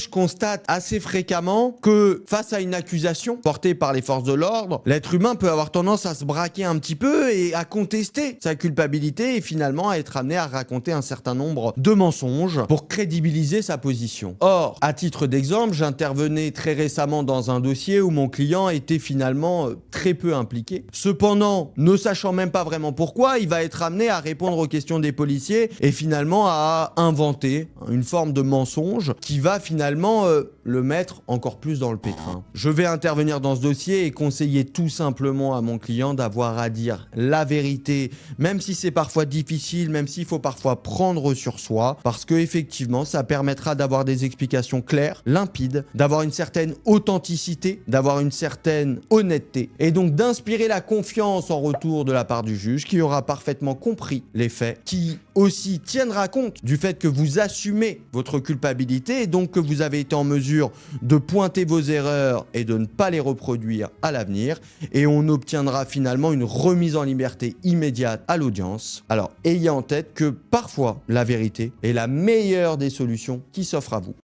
Je constate assez fréquemment que face à une accusation portée par les forces de l'ordre, l'être humain peut avoir tendance à se braquer un petit peu et à contester sa culpabilité et finalement à être amené à raconter un certain nombre de mensonges pour crédibiliser sa position. Or, à titre d'exemple, j'intervenais très récemment dans un dossier où mon client était finalement très peu impliqué. Cependant, ne sachant même pas vraiment pourquoi, il va être amené à répondre aux questions des policiers et finalement à inventer une forme de mensonge qui va finalement le mettre encore plus dans le pétrin. Je vais intervenir dans ce dossier et conseiller tout simplement à mon client d'avoir à dire la vérité, même si c'est parfois difficile, même s'il faut parfois prendre sur soi, parce que effectivement, ça permettra d'avoir des explications claires, limpides, d'avoir une certaine authenticité, d'avoir une certaine honnêteté, et donc d'inspirer la confiance en retour de la part du juge, qui aura parfaitement compris les faits, qui aussi tiendra compte du fait que vous assumez votre culpabilité et donc que vous avez été en mesure de pointer vos erreurs et de ne pas les reproduire à l'avenir, et on obtiendra finalement une remise en liberté immédiate à l'audience. Alors ayez en tête que parfois la vérité est la meilleure des solutions qui s'offre à vous.